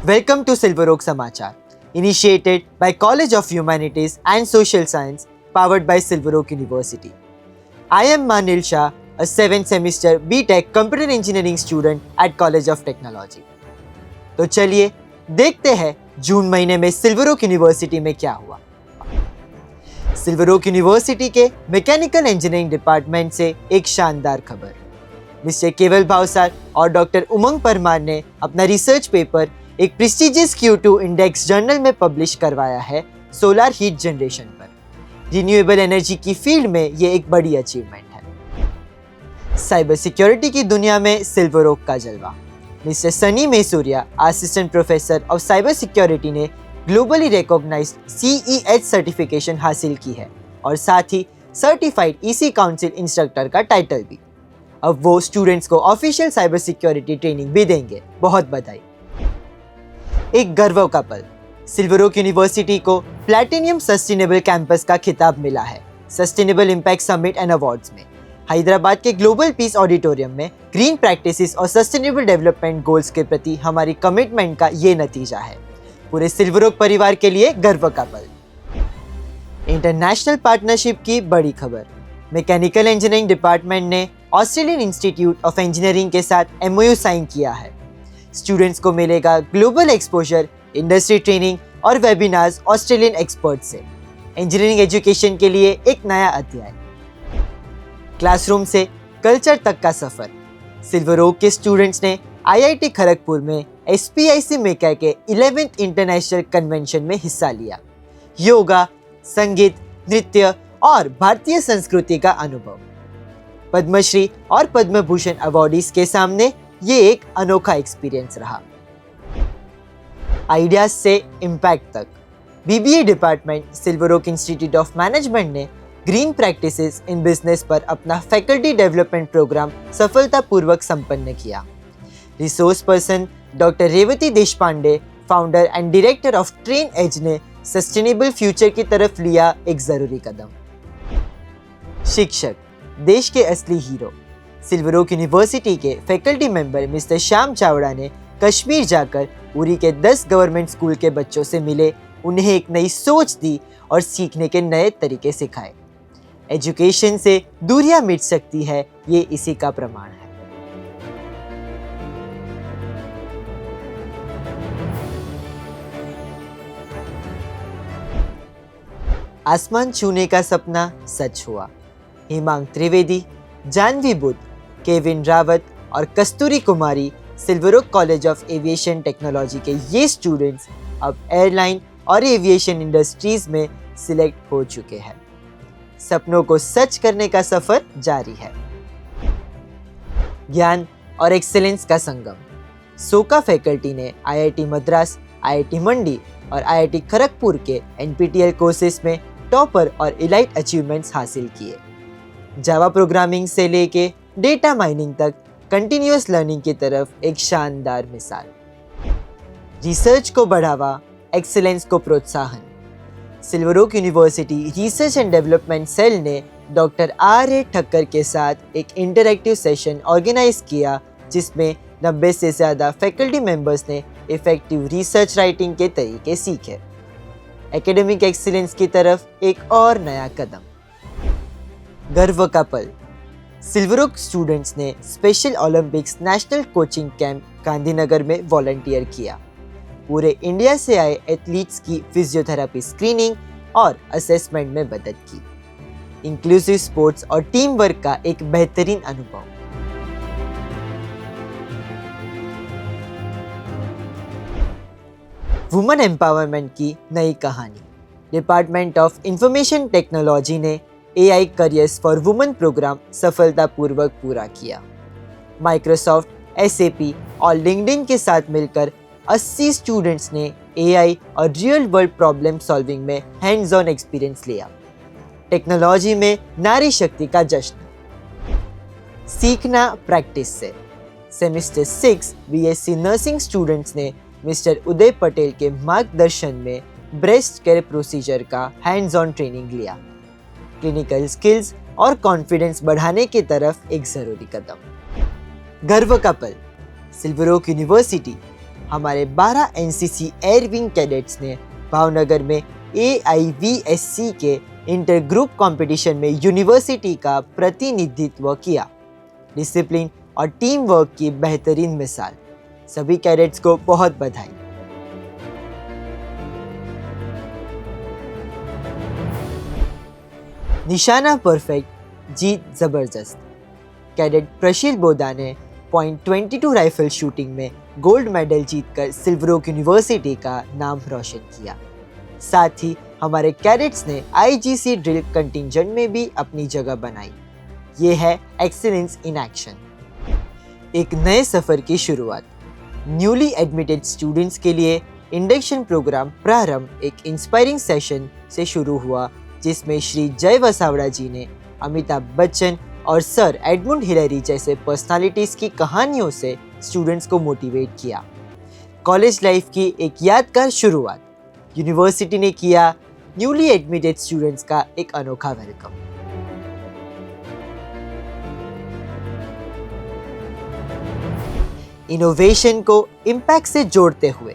Welcome to Silver Oak Samachar, initiated by College of Humanities and Social Science, powered by Silver Oak University. I am Manil Shah, a 7th semester BTech Computer Engineering student at College of Technology. तो चलिए देखते हैं जून महीने में silver Oak university में क्या हुआ। Silver Oak university के मैकेनिकल इंजीनियरिंग डिपार्टमेंट से एक शानदार खबर। मिस्टर केवल भावसार और डॉक्टर उमंग परमार ने अपना रिसर्च पेपर एक प्रेस्टिजियस Q2 इंडेक्स जर्नल में पब्लिश करवाया है सोलर हीट जनरेशन पर। रिन्यूएबल एनर्जी की फील्ड में ये एक बड़ी अचीवमेंट है। साइबर सिक्योरिटी की दुनिया में सिल्वर ओक का जलवा। Mister Sunny Mesuriya, assistant professor of cyber security ने ग्लोबली रिकॉग्नाइज्ड CEH सर्टिफिकेशन हासिल की है और साथ ही सर्टिफाइड EC काउंसिल इंस्ट्रक्टर का टाइटल भी। अब वो स्टूडेंट्स को ऑफिशियल साइबर सिक्योरिटी ट्रेनिंग भी देंगे। बहुत बधाई। एक गर्व का पल, सिल्वर ओक यूनिवर्सिटी को प्लैटिनियम सस्टेनेबल कैंपस का खिताब मिला है sustainable impact summit and awards में। हैदराबाद के ग्लोबल पीस ऑडिटोरियम में ग्रीन प्रैक्टिसेस और सस्टेनेबल डेवलपमेंट गोल्स के प्रति हमारी कमिटमेंट का ये नतीजा है। पूरे सिल्वर ओक परिवार के लिए गर्व का पल। इंटरनेशनल पार्टनरशिप की बड़ी खबर। मैकेनिकल इंजीनियरिंग डिपार्टमेंट ने ऑस्ट्रेलियन इंस्टीट्यूट ऑफ इंजीनियरिंग के साथ MOU साइन किया है। स्टूडेंट्स को मिलेगा ग्लोबल एक्सपोजर, इंडस्ट्री ट्रेनिंग और वेबिनार्स ऑस्ट्रेलियन एक्सपर्ट से। इंजीनियरिंग एजुकेशन के लिए एक नया अध्याय। क्लासरूम से कल्चर तक का सफर। सिल्वर ओक के स्टूडेंट्स ने IIT खड़गपुर में SPIC मेका के 11th इंटरनेशनल कन्वेंशन में हिस्सा लिया। योगा, संगीत, नृत्य और भारतीय संस्कृति का अनुभव। पद्मश्री और पद्म भूषण अवार्डीज के सामने ये एक अनोखा एक्सपीरियंस रहा। आइडियाज से इम्पैक्ट तक। BBA department Silver Oak Institute of Management ने ग्रीन प्रैक्टिसेस इन बिजनेस पर अपना फैकल्टी डेवलपमेंट प्रोग्राम सफलतापूर्वक संपन्न किया। Resource person doctor Revati Deshpande, founder and director of train age ने सस्टेनेबल फ्यूचर की तरफ लिया एक जरूरी कदम। शिक्षक, देश के असली हीरो। सिल्वर ओक यूनिवर्सिटी के faculty member mister Shyam Chavda ने कश्मीर जाकर उरी के 10 गवर्नमेंट स्कूल के बच्चों से मिले, उन्हें एक नई सोच दी और सीखने के नए तरीके सिखाए। एजुकेशन से दूरियां मिट सकती है, ये इसी का प्रमाण है। आसमान छूने का सपना सच हुआ। हेमांग त्रिवेदी, जानवी बुद्ध, केविन रावत और Kasturi Kumari Silver Oak college of aviation technology के ये स्टूडेंट्स अब एयरलाइन और एविएशन इंडस्ट्रीज में सिलेक्ट हो चुके हैं। सपनों को सच करने का सफर जारी है। ज्ञान और एक्सेलेंस का संगम। सोका फैकल्टी ने IIT मद्रास, IIT मंडी और IIT खड़गपुर के NPTEL कोर्सेज में टॉपर और इलाइट अचीवमेंट्स हासिल किए। जावा प्रोग्रामिंग से लेके डेटा माइनिंग तक कंटिन्यूअस लर्निंग की तरफ एक शानदार मिसाल। रिसर्च को बढ़ावा, एक्सेलेंस को प्रोत्साहन। Silver Oak University research and development cell ने डॉक्टर RA ठक्कर के साथ एक इंटरैक्टिव सेशन ऑर्गेनाइज किया, जिसमें 90 से ज़्यादा फैकल्टी मेंबर्स ने इफेक्टिव रिसर्च राइटिंग के तरीके सीखे। एकेडमिक एक्सीलेंस की तरफ एक और नया कदम। गर्व का पल। सिल्वर ओक स्टूडेंट्स ने special Olympics national coaching camp Gandhinagar में वॉलंटियर किया। पूरे इंडिया से आए एथलीट्स की फिजियोथेरेपी स्क्रीनिंग और असेसमेंट में मदद की। इंक्लूसिव स्पोर्ट्स और टीम वर्क का एक बेहतरीन अनुभव। वुमेन एम्पावरमेंट की नई कहानी। डिपार्टमेंट ऑफ इंफॉर्मेशन टेक्नोलॉजी ने AI careers for women program सफलतापूर्वक पूरा किया। माइक्रोसॉफ्ट, SAP और लिंक्डइन के साथ मिलकर 80 स्टूडेंट्स ने AI और रियल वर्ल्ड प्रॉब्लम सॉल्विंग में हैंड्स ऑन एक्सपीरियंस लिया। टेक्नोलॉजी में नारी शक्ति का जश्न। सीखना प्रैक्टिस से। सेमेस्टर 6 BSc नर्सिंग स्टूडेंट्स ने मिस्टर उदय पटेल के मार्गदर्शन में ब्रेस्ट केयर प्रोसीजर का हैंड्स ऑन ट्रेनिंग लिया। क्लिनिकल स्किल्स और कॉन्फिडेंस बढ़ाने की तरफ एक जरूरी कदम। गर्व का पल। सिल्वर ओक यूनिवर्सिटी हमारे 12 एनसीसी एयर विंग कैडेट्स ने भावनगर में AIVSC के इंटर ग्रुप कंपटीशन में यूनिवर्सिटी का प्रतिनिधित्व किया। डिसिप्लिन और टीम वर्क की बेहतरीन मिसाल। सभी कैडेट्स को बहुत बधाई। निशाना परफेक्ट, जीत जबरदस्त। कैडेट प्रशील बोदा ने .22 राइफल शूटिंग में गोल्ड मेडल जीतकर सिल्वर ओक यूनिवर्सिटी का नाम रोशन किया। साथ ही हमारे कैडेट्स ने IGC ड्रिल कंटिंजेंट में भी अपनी जगह बनाई। ये है एक्सीलेंस इन एक्शन। एक नए सफर की शुरुआत। न्यूली एडमिटेड स्टूडेंट्स के लिए इंडक्शन प्रोग्राम प्रारंभ एक इंस्पायरिंग सेशन से शुरू हुआ, जिसमें श्री जय वसावड़ा जी ने अमिताभ बच्चन और सर एडमुंड हिलरी जैसे पर्सनालिटीज की कहानियों से स्टूडेंट्स को मोटिवेट किया। कॉलेज लाइफ की एक यादगार शुरुआत। यूनिवर्सिटी ने किया न्यूली एडमिटेड स्टूडेंट्स का एक अनोखा वेलकम। इनोवेशन को इम्पैक्ट से जोड़ते हुए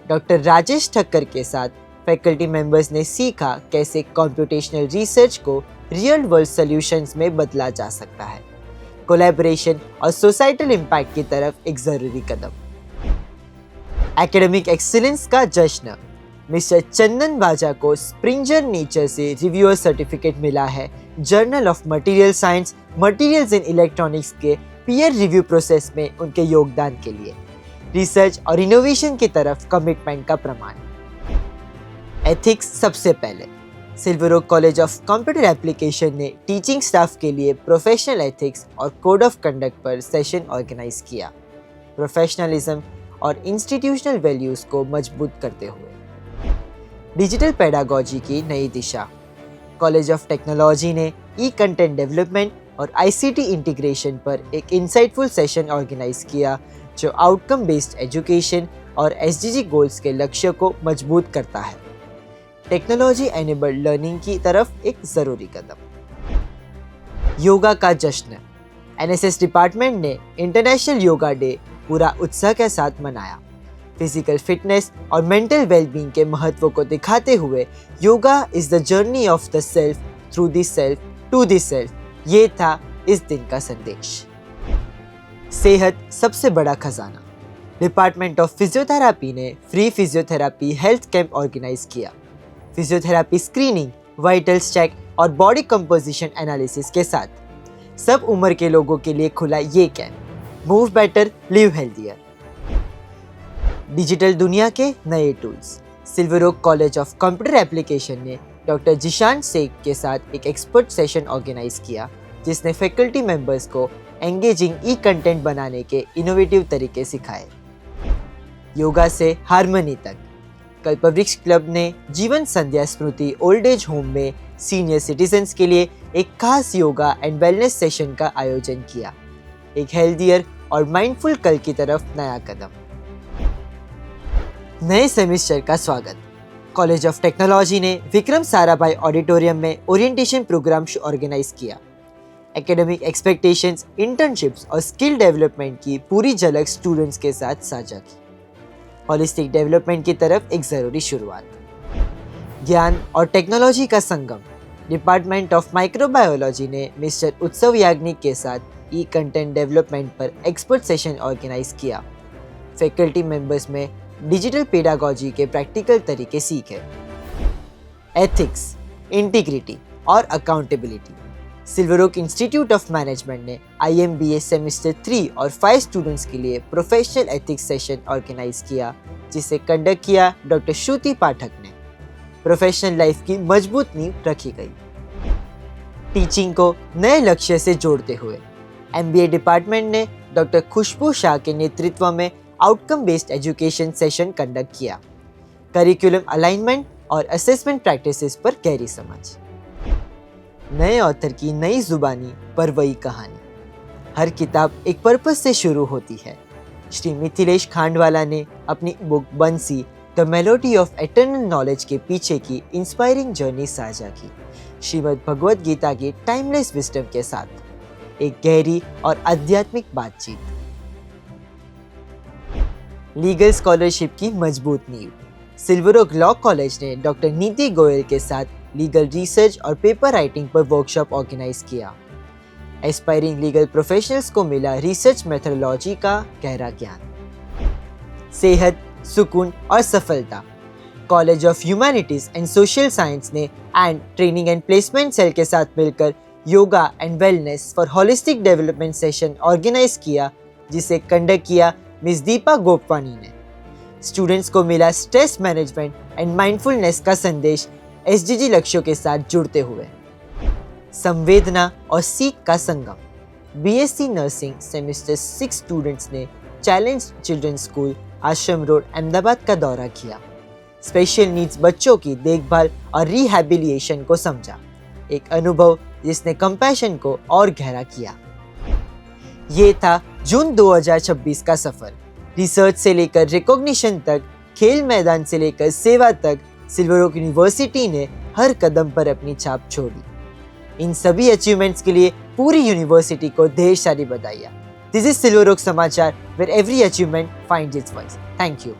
डॉक्टर राजेश ठक्कर के साथ फैकल्टी मेंबर्स ने सीखा कैसे कंप्यूटेशनल रिसर्च को रियल वर्ल्ड सॉल्यूशंस में बदला जा सकता है। कोलैबोरेशन और सोसाइटल इम्पैक्ट की तरफ एक जरूरी कदम। एकेडमिक एक्सीलेंस का जश्न। मिस्टर चंदन बाजा को स्प्रिंगर नेचर से रिव्यूअर सर्टिफिकेट मिला है। Journal of material science materials in electronics के पीयर रिव्यू प्रोसेस में उनके योगदान के लिए। रिसर्च और इनोवेशन की तरफ कमिटमेंट का प्रमाण। एथिक्स सबसे पहले। Silver Oak college of Computer Application ने टीचिंग स्टाफ के लिए प्रोफेशनल एथिक्स और कोड ऑफ कंडक्ट पर सेशन ऑर्गेनाइज किया। प्रोफेशनलिज्म और इंस्टीट्यूशनल वैल्यूज को मजबूत करते हुए। डिजिटल पेडागोजी की नई दिशा। कॉलेज ऑफ टेक्नोलॉजी ने कंटेंट डेवलपमेंट और ICT इंटीग्रेशन पर एक इंसाइटफुल सेशन ऑर्गेनाइज किया, जो आउटकम बेस्ड एजुकेशन और SDG गोल्स के लक्ष्य को मजबूत करता है। टेक्नोलॉजी एनेबल्ड लर्निंग की तरफ एक जरूरी कदम। योगा का जश्न। NSS डिपार्टमेंट ने इंटरनेशनल योगा डे पूरा उत्साह के साथ मनाया। फिजिकल फिटनेस और मेंटल वेलबींग के महत्व को दिखाते हुए yoga is the journey of the self through the self to the self, ये था इस दिन का संदेश। सेहत सबसे बड़ा खजाना। डिपार्टमेंट ऑफ फिजियोथेरापी ने free physiotherapy health camp organize किया। फिजियोथेरापी स्क्रीनिंग, वाइटल्स चेक और बॉडी कंपोजिशन एनालिसिस के साथ सब उम्र के लोगों के लिए खुला ये camp. Move better, live healthier. Digital दुनिया के नए tools. Silver Oak college of Computer Application ने डॉक्टर जिशान शेख के साथ एक एक्सपर्ट सेशन ऑर्गेनाइज किया, जिसने फैकल्टी मेंबर्स को एंगेजिंग कंटेंट बनाने के इनोवेटिव तरीके सिखाए। योगा से हारमोनी तक। कल्पवृक्ष क्लब ने जीवन संध्या स्मृति ओल्ड एज होम में सीनियर सिटीजन्स के लिए एक खास योगा एंड वेलनेस सेशन का आयोजन किया। एक हेल्थियर और माइंडफुल कल की तरफ नया कदम। नए सेमेस्टर का स्वागत। कॉलेज ऑफ टेक्नोलॉजी ने विक्रम साराभाई ऑडिटोरियम में ओरिएंटेशन प्रोग्राम ऑर्गेनाइज किया। एकेडमिक एक्सपेक्टेशंस, इंटर्नशिप्स और स्किल डेवलपमेंट की पूरी झलक स्टूडेंट्स के साथ साझा की। होलिस्टिक डेवलपमेंट की तरफ एक जरूरी शुरुआत। ज्ञान और टेक्नोलॉजी का संगम। डिपार्टमेंट ऑफ माइक्रोबायोलॉजी ने मिस्टर उत्सव याग्निक के साथ कंटेंट डेवलपमेंट पर एक्सपर्ट सेशन ऑर्गेनाइज किया। फैकल्टी मेंबर्स में डिजिटल पेडागोजी के प्रैक्टिकल तरीके सीखे। एथिक्स, इंटीग्रिटी और accountability. Silver Oak Institute of Management ने IMBA सेमेस्टर 3 और 5 स्टूडेंट्स के लिए प्रोफेशनल एथिक्स सेशन ऑर्गेनाइज किया, जिसे कंडक्ट किया डॉक्टर श्रुति पाठक ने। प्रोफेशनल लाइफ की मजबूत नींव रखी गई। टीचिंग को नए लक्ष्य से जोड़ते हुए MBA डिपार्टमेंट ने डॉक्टर खुशबू शाह के नेतृत्व में outcome based education session conduct किया। करिकुलम अलाइनमेंट और असेसमेंट प्रैक्टिसेस पर गहरी समझ। नए ऑथर की नई जुबानी पर वही कहानी। हर किताब एक पर्पस से शुरू होती है। श्री मिथिलेश खांडवाला ने अपनी बुक बंसी the melody of eternal knowledge के पीछे की इंस्पायरिंग जर्नी साझा की, श्रीमद् भगवद गीता की टाइमलेस विजडम के साथ एक गहरी और आध्यात्मिक बातचीत। लीगल स्कॉलरशिप की मजबूत नींव। सिल्वर ओक लॉ कॉलेज ने डॉक्टर नीति गोयल के साथ लीगल रिसर्च और पेपर राइटिंग पर वर्कशॉप ऑर्गेनाइज किया। एस्पायरिंग लीगल प्रोफेशनल्स को मिला रिसर्च मेथोडोलॉजी का गहरा ज्ञान। सेहत, सुकून और सफलता। College of humanities and social science ने ट्रेनिंग एंड प्लेसमेंट सेल के साथ मिलकर yoga and wellness for holistic development session organise किया, जिसे कंडक्ट किया मिस दीपा गोपवानी ने। स्टूडेंट्स को मिला स्ट्रेस मैनेजमेंट एंड माइंडफुलनेस का संदेश एसडीजी लक्ष्यों के साथ जुड़ते हुए। संवेदना और सीख का संगम। बीएससी नर्सिंग सेमेस्टर 6 स्टूडेंट्स ने चैलेंज चिल्ड्रन स्कूल, आश्रम रोड, अहमदाबाद का दौरा किया। स्पेशल नीड्स बच्चों की देखभाल और रिहैबिलिटेशन को समझा, एक अनुभव जिसने कंपैशन को और गहरा किया। ये था जून 2026 का सफर। रिसर्च से लेकर रिकॉग्निशन तक, खेल मैदान से लेकर सेवा तक, सिल्वर ओक यूनिवर्सिटी ने हर कदम पर अपनी छाप छोड़ी। इन सभी अचीवमेंट्स के लिए पूरी यूनिवर्सिटी को ढेर सारी बधाइयाँ। दिस इज सिल्वर ओक समाचार, where every achievement finds its voice. Thank you.